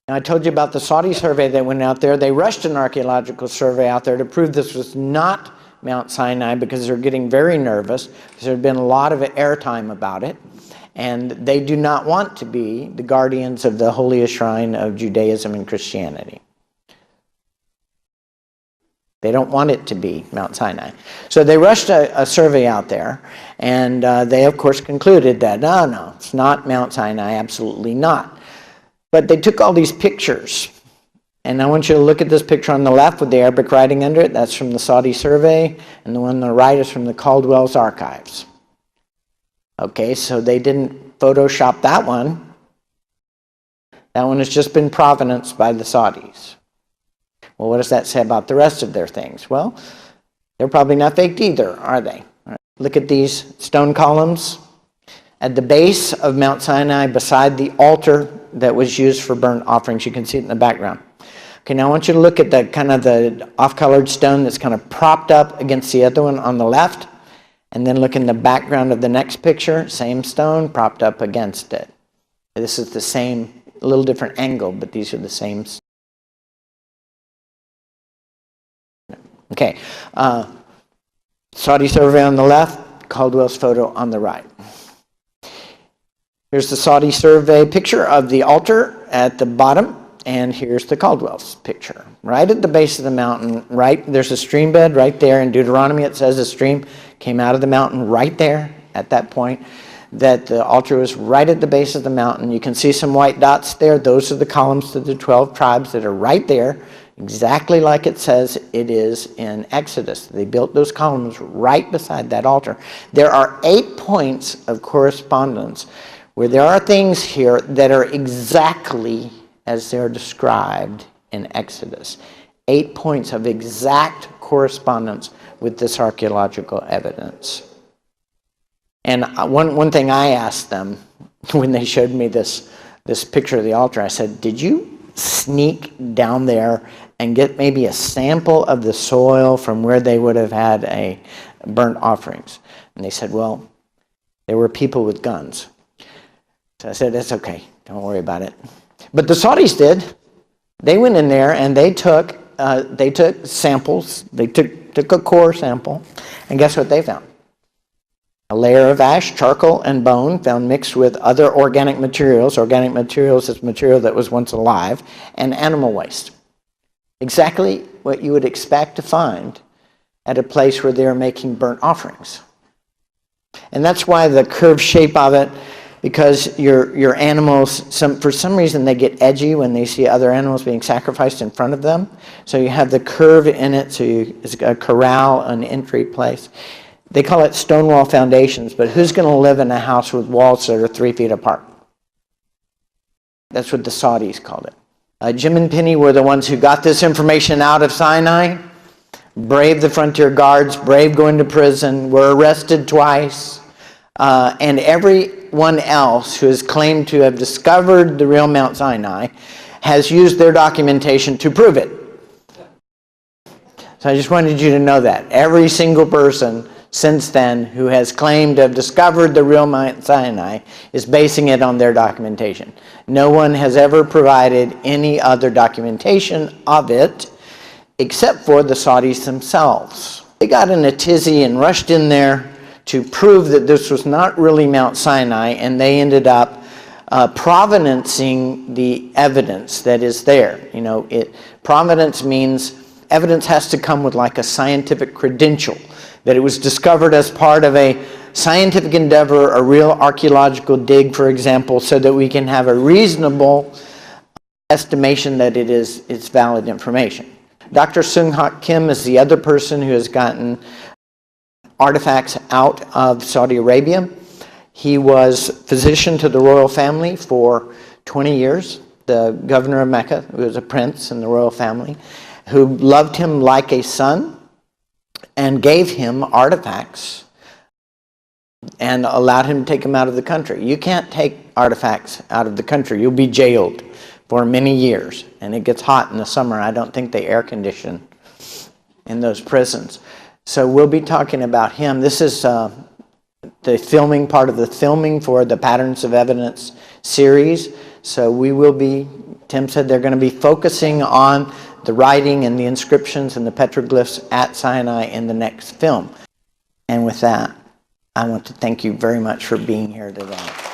Now, I told you about the Saudi survey that went out there. They rushed an archaeological survey out there to prove this was not Mount Sinai because they're getting very nervous because there had been a lot of airtime about it. And they do not want to be the guardians of the holiest shrine of Judaism and Christianity. They don't want it to be Mount Sinai. So they rushed a survey out there, and they, of course, concluded that, no, it's not Mount Sinai, absolutely not. But they took all these pictures, and I want you to look at this picture on the left with the Arabic writing under it. That's from the Saudi survey, and the one on the right is from the Caldwell's archives. Okay, so they didn't Photoshop that one. That one has just been provenanced by the Saudis. Well, what does that say about the rest of their things? Well, they're probably not faked either, are they? Right. Look at these stone columns at the base of Mount Sinai beside the altar that was used for burnt offerings. You can see it in the background. Okay, now I want you to look at the kind of the off-colored stone that's kind of propped up against the other one on the left. And then look in the background of the next picture, same stone propped up against it. This is the same, a little different angle, but these are the same. Okay, Saudi survey on the left, Caldwell's photo on the right. Here's the Saudi survey picture of the altar at the bottom, and here's the Caldwell's picture. Right at the base of the mountain, there's a stream bed right there. In Deuteronomy it says a stream came out of the mountain right there at that point, that the altar was right at the base of the mountain. You can see some white dots there. Those are the columns to the 12 tribes that are right there, exactly like it says it is in Exodus. They built those columns right beside that altar. There are 8 points of correspondence where there are things here that are exactly as they're described in Exodus. 8 points of exact correspondence with this archaeological evidence. And one thing I asked them when they showed me this picture of the altar, I said, did you sneak down there and get maybe a sample of the soil from where they would have had a burnt offerings? And they said, well, there were people with guns. So I said, that's okay, don't worry about it. But the Saudis did. They went in there and they took samples. They took a core sample, and guess what they found? A layer of ash, charcoal, and bone found mixed with other organic materials. Organic materials is material that was once alive, and animal waste. Exactly what you would expect to find at a place where they're making burnt offerings. And that's why the curved shape of it, because your animals, for some reason they get edgy when they see other animals being sacrificed in front of them. So you have the curve in it, so it's a corral, an entry place. They call it stonewall foundations, but who's going to live in a house with walls that are 3 feet apart? That's what the Saudis called it. Jim and Penny were the ones who got this information out of Sinai, braved the frontier guards, braved going to prison, were arrested twice, and everyone else who has claimed to have discovered the real Mount Sinai has used their documentation to prove it. So I just wanted you to know that. Every single person since then who has claimed to have discovered the real Mount Sinai is basing it on their documentation. No one has ever provided any other documentation of it except for the Saudis themselves. They got in a tizzy and rushed in there to prove that this was not really Mount Sinai, and they ended up provenancing the evidence that is there. You know, provenance means evidence has to come with like a scientific credential, that it was discovered as part of a scientific endeavor, a real archaeological dig, for example, so that we can have a reasonable estimation that it's valid information. Dr. Sung-Hak Kim is the other person who has gotten artifacts out of Saudi Arabia. He was physician to the royal family for 20 years, the governor of Mecca, who was a prince in the royal family, who loved him like a son and gave him artifacts and allowed him to take them out of the country. You can't take artifacts out of the country. You'll be jailed for many years, and it gets hot in the summer. I don't think they air condition in those prisons. So we'll be talking about him. This is the filming, part of the filming for the Patterns of Evidence series. So we will be, Tim said they're going to be focusing on the writing and the inscriptions and the petroglyphs at Sinai in the next film. And with that, I want to thank you very much for being here today.